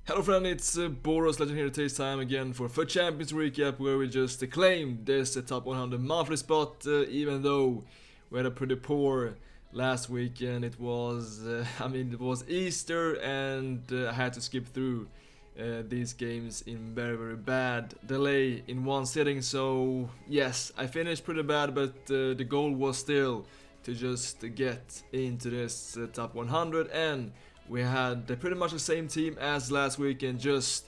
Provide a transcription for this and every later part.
Hello friend, it's BorasLegend here. Today's time again for FUT Champions recap, where we just claimed this top 100 monthly spot, even though we had a pretty poor last weekend. It was, it was Easter, and I had to skip through these games in very bad delay in one sitting. So yes, I finished pretty bad, but the goal was still to just get into this top 100, and we had pretty much the same team as last week, and just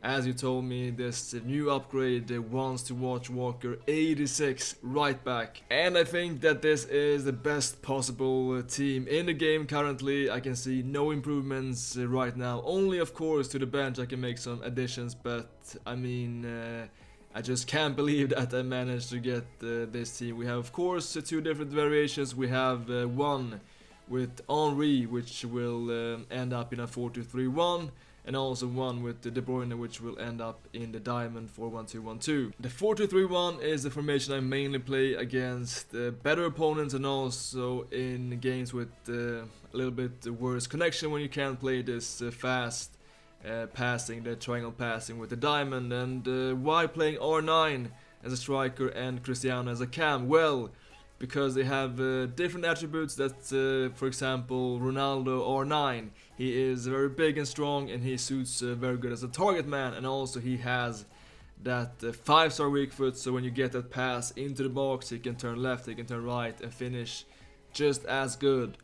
as you told me, this new upgrade wants to watch Walker 86 right back. And I think that this is the best possible team in the game currently. I can see no improvements right now. Only of course to the bench I can make some additions, but I just can't believe that I managed to get this team. We have of course two different variations. We have one with Henry, which will end up in a 4-2-3-1, and also one with De Bruyne, which will end up in the diamond 4-1-2-1-2. The 4-2-3-1 is the formation I mainly play against better opponents, and also in games with a little bit worse connection, when you can't play this fast passing, the triangle passing with the diamond. And why playing R9 as a striker and Cristiano as a cam? Well, because they have different attributes. That, for example, Ronaldo R9, he is very big and strong, and he suits very good as a target man, and also he has that 5-star weak foot, so when you get that pass into the box, he can turn left, he can turn right, and finish just as good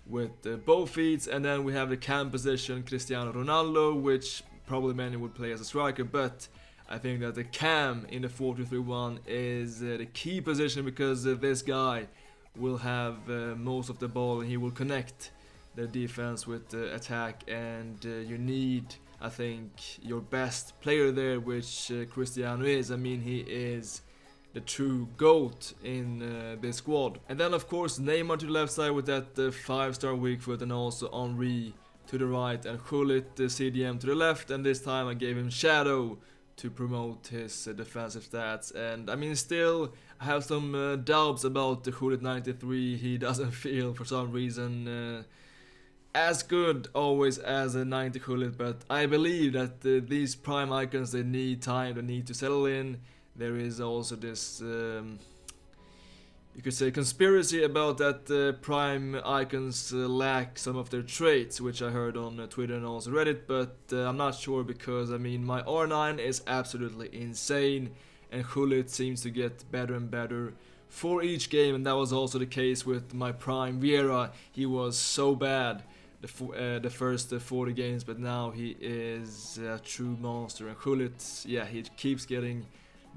with both feet. And then we have the cam position, Cristiano Ronaldo, which probably many would play as a striker, but I think that the cam in the 4-2-3-1 is the key position, because this guy will have most of the ball, and he will connect the defense with the attack, and you need, I think, your best player there, which Cristiano is. I mean, he is the true GOAT in this squad. And then of course Neymar to the left side with that 5-star weak foot, and also Henry to the right, and Gullit the CDM to the left, and this time I gave him Shadow to promote his defensive stats. And still I have some doubts about the Gullit 93. He doesn't feel for some reason as good always as a 90 Gullit, but I believe that these prime icons, they need time, they need to settle in. There is also this you could say conspiracy about that prime icons lack some of their traits, which I heard on Twitter and also Reddit, but I'm not sure, because my R9 is absolutely insane, and Gullit seems to get better and better for each game, and that was also the case with my prime Vieira. He was so bad the first 40 games, but now he is a true monster, and Gullit, yeah, he keeps getting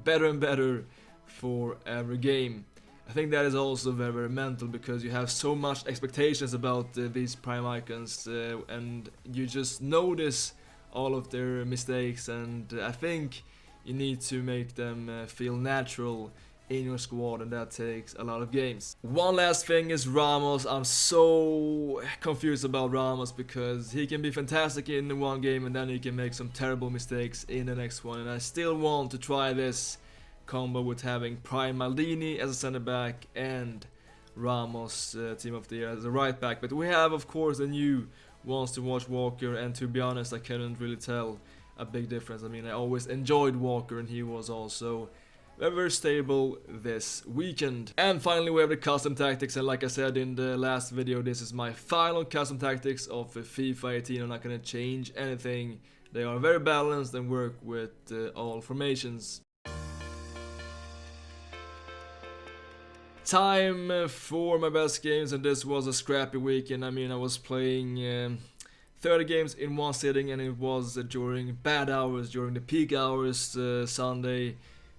better and better for every game. I think that is also very mental, because you have so much expectations about these prime icons, and you just notice all of their mistakes, and I think you need to make them feel natural in your squad, and that takes a lot of games. One last thing is Ramos. I'm so confused about Ramos, because he can be fantastic in one game, and then he can make some terrible mistakes in the next one, and I still want to try this combo with having Prime Maldini as a center back and Ramos team of the year as a right back. But we have of course a new wants to watch Walker, and to be honest, I couldn't really tell a big difference. I always enjoyed Walker, and he was also very stable this weekend. And finally we have the custom tactics, and like I said in the last video, this is my final custom tactics of FIFA 18. I'm not gonna change anything. They are very balanced and work with all formations. Time for my best games, and this was a scrappy weekend. I was playing 30 games in one sitting, and it was during bad hours, during the peak hours Sunday,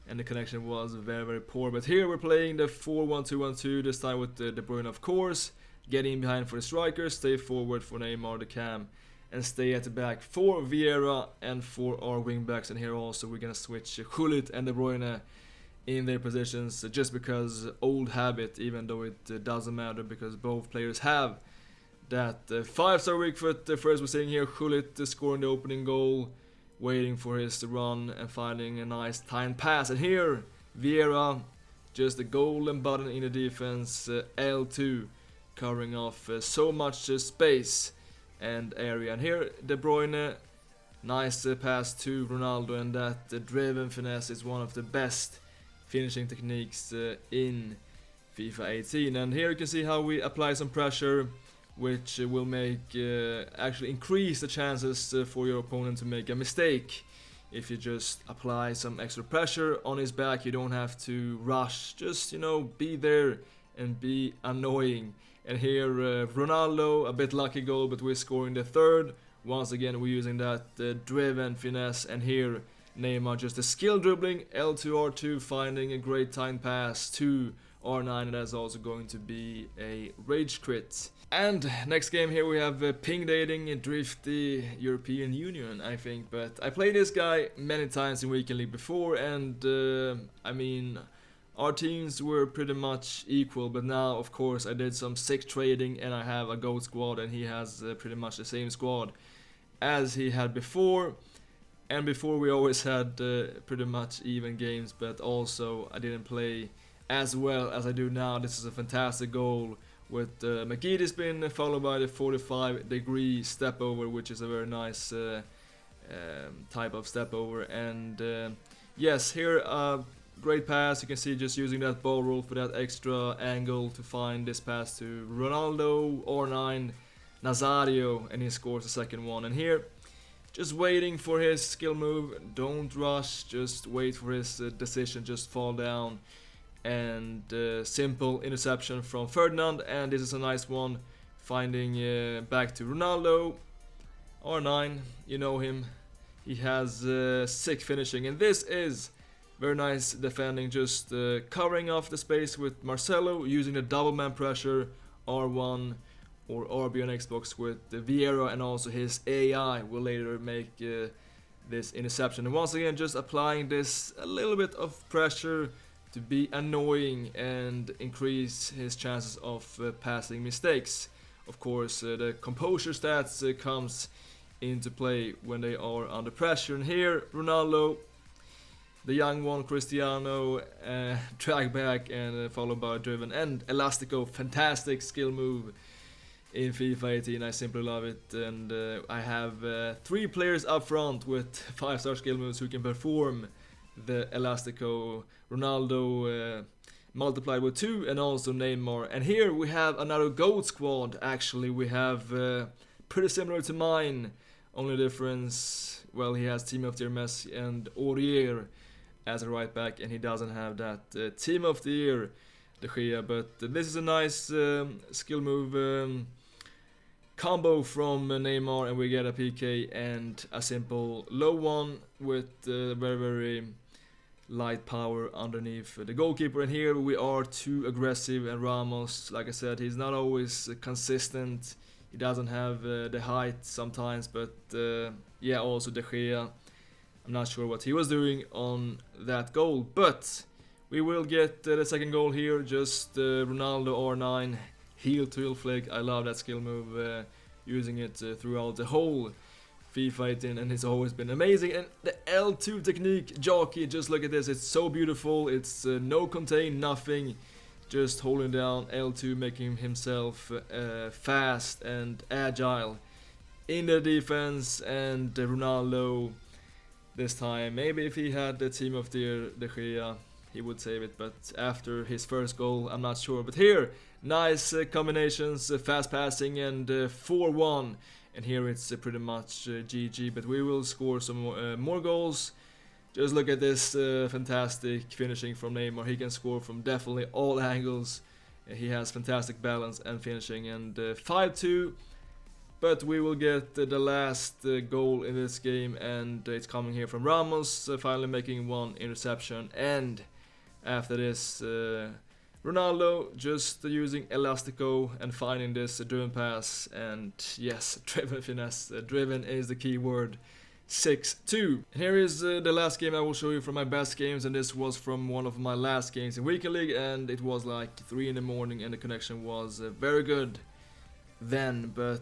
and the connection was very poor. But here we're playing the 4-1-2-1-2, this time with De Bruyne of course, getting in behind for the strikers, stay forward for Neymar the cam, and stay at the back for Vieira and for our wingbacks. And here also we're gonna switch Gullit and De Bruyne in their positions, just because old habit, even though it doesn't matter, because both players have that 5-star weak foot. First we're seeing here Gullit scoring the opening goal, waiting for his run and finding a nice timed pass, and here Vieira, just the golden button in the defense, L2, covering off so much space and area. And here De Bruyne Nice pass to Ronaldo, and that driven finesse is one of the best finishing techniques in FIFA 18. And here you can see how we apply some pressure, which will make actually increase the chances for your opponent to make a mistake. If you just apply some extra pressure on his back, you don't have to rush, just be there and be annoying. And here Ronaldo, a bit lucky goal, but we're scoring the third. Once again we're using that driven finesse, and here Neymar just a skill dribbling, L2 R2, finding a great time pass to R9, and that's also going to be a rage crit. And next game here we have ping dating Drifty European Union, I think, but I played this guy many times in Weekend League before, and I mean, our teams were pretty much equal, but now of course I did some sick trading and I have a GOAT squad, and he has pretty much the same squad as he had before. And before we always had pretty much even games, but also I didn't play as well as I do now. This is a fantastic goal with McGeady spin followed by the 45-degree step over, which is a very nice type of step over. And yes, here great pass. You can see just using that ball roll for that extra angle to find this pass to Ronaldo, R9, Nazario, and he scores the second one. And here, just waiting for his skill move. Don't rush, just wait for his decision, just fall down. And simple interception from Ferdinand, and this is a nice one, finding back to Ronaldo, R9, you know him, he has sick finishing, and this is very nice defending, just covering off the space with Marcelo, using the double man pressure, R1 or RB on Xbox with Vieira, and also his AI will later make this interception. And once again, just applying this a little bit of pressure to be annoying and increase his chances of passing mistakes. Of course, the composure stats comes into play when they are under pressure. And here, Ronaldo, the young one, Cristiano, drag back and followed by a driven and Elastico. Fantastic skill move in FIFA 18. I simply love it. And I have 3 players up front with 5-star skill moves who can perform the Elastico. Ronaldo multiplied with 2, and also Neymar. And here we have another GOAT squad. Actually, we have pretty similar to mine. Only difference, well, he has Team of the Year Messi and Aurier as a right back, and he doesn't have that Team of the Year De Gea. But this is a nice skill move combo from Neymar, and we get a PK and a simple low one with very light power underneath the goalkeeper. And here we are too aggressive, and Ramos, like I said, he's not always consistent. He doesn't have the height sometimes, but yeah, also De Gea, I'm not sure what he was doing on that goal, but we will get the second goal here. Just Ronaldo R9 heel to heel flick. I love that skill move, using it throughout the whole FIFA 18, and it's always been amazing. And the L2 technique, jockey, just look at this, it's so beautiful. It's no contain, nothing, just holding down L2, making himself fast and agile in the defense. And Ronaldo this time, maybe if he had the Team of the Year De Gea, he would save it, but after his first goal, I'm not sure. But here, nice combinations, fast passing, and 4-1. And here it's pretty much GG, but we will score some more goals. Just look at this fantastic finishing from Neymar. He can score from definitely all angles. He has fantastic balance and finishing. And 5-2, but we will get the last goal in this game, and it's coming here from Ramos, finally making one interception. And after this, Ronaldo just using Elastico and finding this driven pass, and yes, driven finesse. Driven is the key word. 6-2. Here is the last game I will show you from my best games, and this was from one of my last games in Weekend League, and it was like 3 in the morning and the connection was very good then. But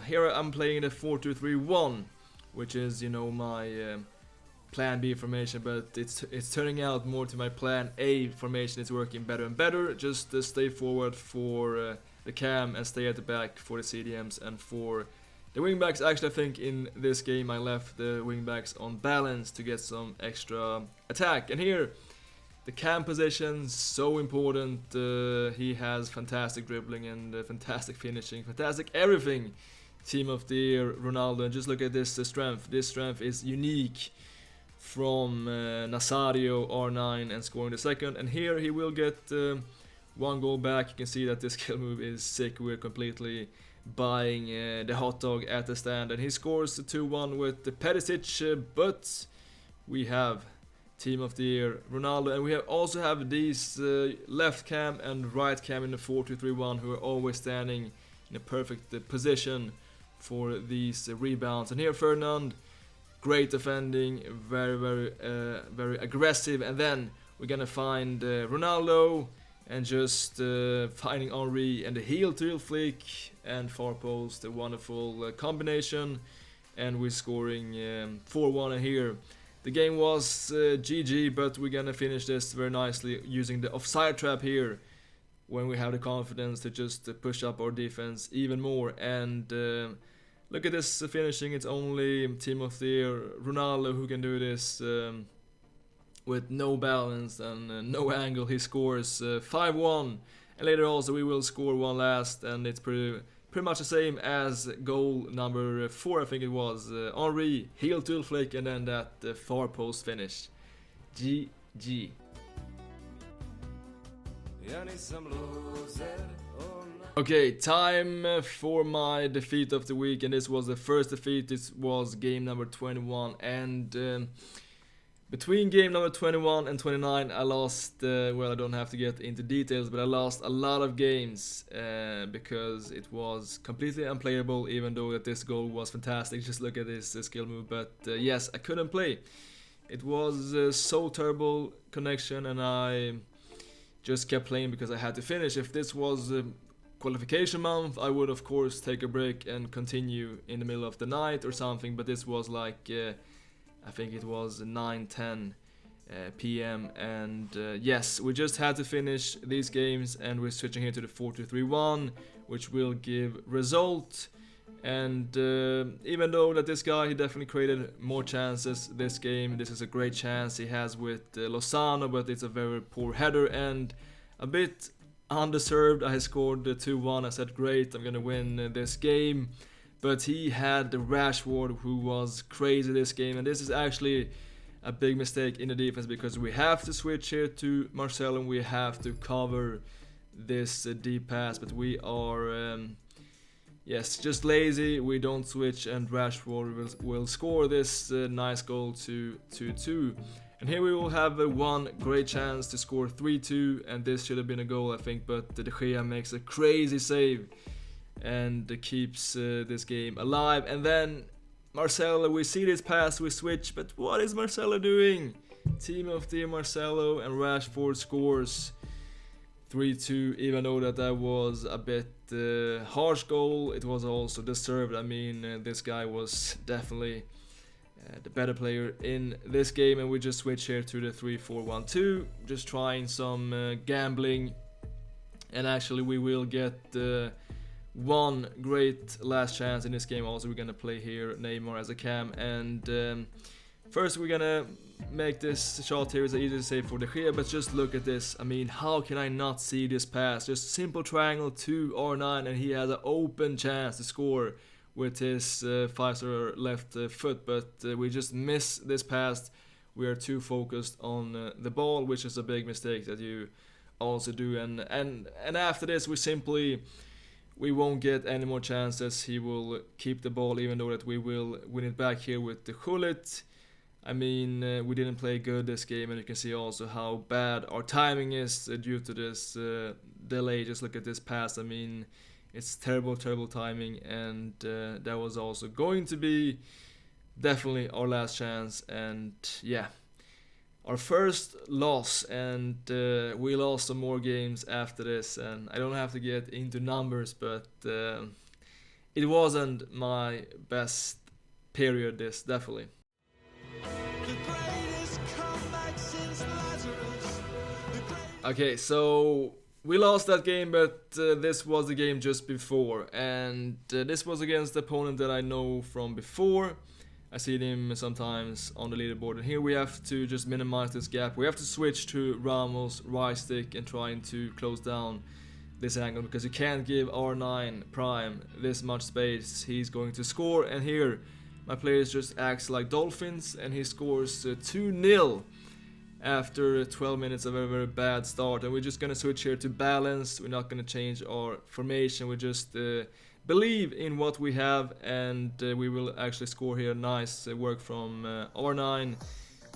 here I'm playing the 4-2-3-1, which is, you know, my plan B formation, but it's turning out more to my plan A formation. It's working better and better. Just stay forward for the cam and stay at the back for the CDMs and for The wingbacks, actually I think in this game I left the wingbacks on balance to get some extra attack. And here, the cam position, so important. He has fantastic dribbling and fantastic finishing, fantastic everything. Team of the year, Ronaldo. And just look at this strength. This strength is unique from Nazario, R9, and scoring the second. And here he will get one goal back. You can see that this skill move is sick. We're completely buying the hot dog at the stand. And he scores the 2-1 with the Perisic, but we have Team of the year, Ronaldo, and we also have these left cam and right cam in the 4-2-3-1 who are always standing in a perfect position for these rebounds. And here Ferdinand, great defending, very aggressive. And then we're gonna find Ronaldo and just finding Henry and the heel to heel flick and far post, a wonderful combination, and we're scoring 4-1. And here the game was GG, but we're gonna finish this very nicely using the offside trap here when we have the confidence to just push up our defense even more. And look at this finishing. It's only Team of the year Ronaldo who can do this with no balance and no angle. He scores 5-1, and later also we will score one last, and it's pretty much the same as goal number 4, I think it was. Henry, heel to flick, and then that far post finish. GG. Okay, time for my defeat of the week, and this was the first defeat. This was game number 21, and between game number 21 and 29 I lost, well, I don't have to get into details, but I lost a lot of games because it was completely unplayable, even though that this goal was fantastic. Just look at this skill move, but yes, I couldn't play. It was so terrible connection, and I just kept playing because I had to finish. If this was qualification month, I would of course take a break and continue in the middle of the night or something, but this was like I think it was 9-10 p.m. and yes, we just had to finish these games, and we're switching here to the 4-2-3-1, which will give result. And even though that this guy, he definitely created more chances this game, this is a great chance he has with Lozano, but it's a very poor header and a bit undeserved. I scored 2-1, I said great, I'm gonna win this game. But he had the Rashford, who was crazy this game, and this is actually a big mistake in the defense, because we have to switch here to Marcelo and we have to cover this deep pass, but we are yes, just lazy. We don't switch, and Rashford will score this nice goal to 2-2. And here we will have one great chance to score 3-2, and this should have been a goal, I think, but De Gea makes a crazy save and keeps this game alive. And then Marcelo, we see this pass, we switch, but what is Marcelo doing? Team of the year Marcelo, and Rashford scores 3-2, even though that was a bit harsh goal. It was also deserved. I mean, this guy was definitely the better player in this game, and we just switch here to the 3-4-1-2, just trying some gambling, and actually we will get one great last chance in this game. Also, we're gonna play here Neymar as a cam, and first we're gonna make this shot here. It's easy to say for De Gea, but just look at this. I mean, how can I not see this pass? Just simple triangle to R9, and he has an open chance to score with his 5-star left foot, but we just miss this pass. We are too focused on the ball, which is a big mistake that you also do. And after this, we won't get any more chances. He will keep the ball, even though that we will win it back here with the Gullit. I mean, we didn't play good this game, and you can see also how bad our timing is due to this delay. Just look at this pass. I mean, it's terrible timing, and that was also going to be definitely our last chance. And yeah, our first loss, and we lost some more games after this, and I don't have to get into numbers, but it wasn't my best period, this, definitely. Okay, so We lost that game, but this was the game just before, and this was against the opponent that I know from before. I see him sometimes on the leaderboard, and here we have to just minimize this gap. We have to switch to Ramos' right stick and trying to close down this angle, because you can't give R9 Prime this much space. He's going to score, and here my players just acts like dolphins, and he scores 2-0 after 12 minutes of a very bad start. And we're just gonna switch here to balance. We're not gonna change our formation. We just believe in what we have, and we will actually score here. Nice work from R9.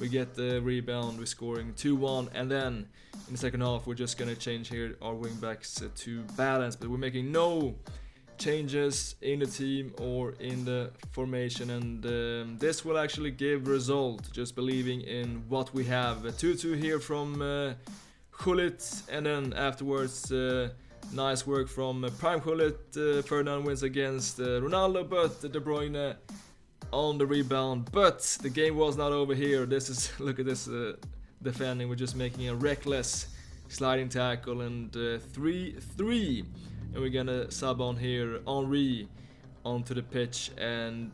We get the rebound, we're scoring 2-1, and then in the second half we're just gonna change here our wingbacks to balance, but we're making no changes in the team or in the formation, and this will actually give result, just believing in what we have. 2-2 here from Gullit, and then afterwards nice work from Prime Gullit. Ferdinand wins against Ronaldo, but De Bruyne on the rebound. But the game was not over here. This is, look at this defending. We're just making a reckless sliding tackle, and 3-3. And we're gonna sub on here Henry onto the pitch, and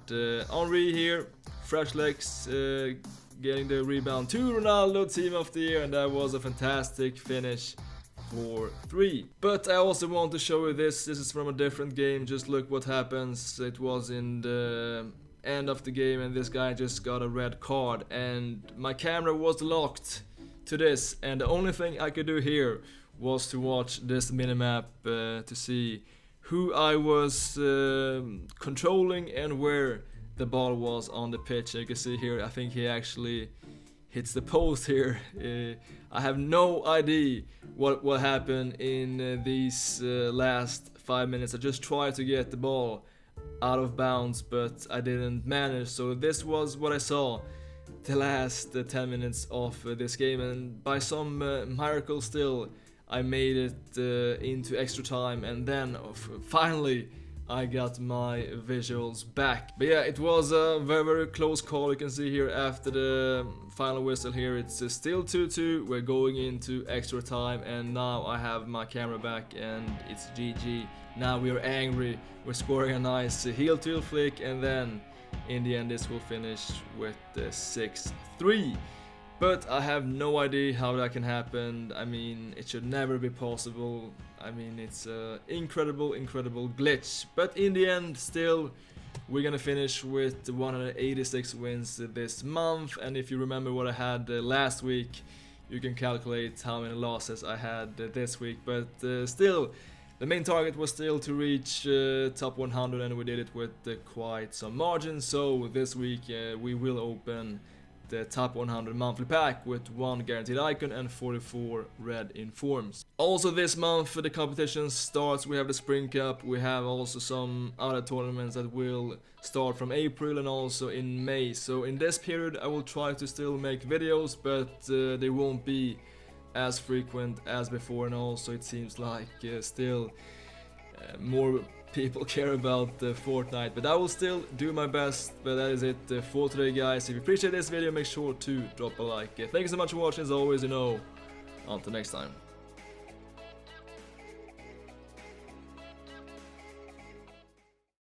Henry here, fresh legs, getting the rebound to Ronaldo, team of the year, and that was a fantastic finish for 3. But I also want to show you this. This is from a different game. Just look what happens. It was in the end of the game, and this guy just got a red card, and my camera was locked to this, and the only thing I could do here was to watch this minimap to see who I was controlling and where the ball was on the pitch. You can see here, I think he actually hits the post here. I have no idea what happened in these last 5 minutes. I just tried to get the ball out of bounds, but I didn't manage. So this was what I saw the last 10 minutes of this game, and by some miracle still I made it into extra time, and then finally I got my visuals back. But yeah, it was a very close call. You can see here after the final whistle here, it's still 2-2. We're going into extra time, and now I have my camera back, and it's GG. Now we are angry. We're scoring a nice heel to flick, and then in the end this will finish with 6-3. But I have no idea how that can happen. I mean, it should never be possible. I mean, it's an incredible glitch. But in the end, still, we're gonna finish with 186 wins this month. And if you remember what I had last week, you can calculate how many losses I had this week. But still, the main target was still to reach top 100, and we did it with quite some margin. So this week we will open the top 100 monthly pack with 1 guaranteed icon and 44 red informs. Also this month the competition starts. We have the Spring Cup, we have also some other tournaments that will start from April and also in May. So in this period I will try to still make videos, but they won't be as frequent as before, and also it seems like still more people care about Fortnite, but I will still do my best. But that is it for today, guys. If you appreciate this video, make sure to drop a like. Thank you so much for watching. As always, until next time.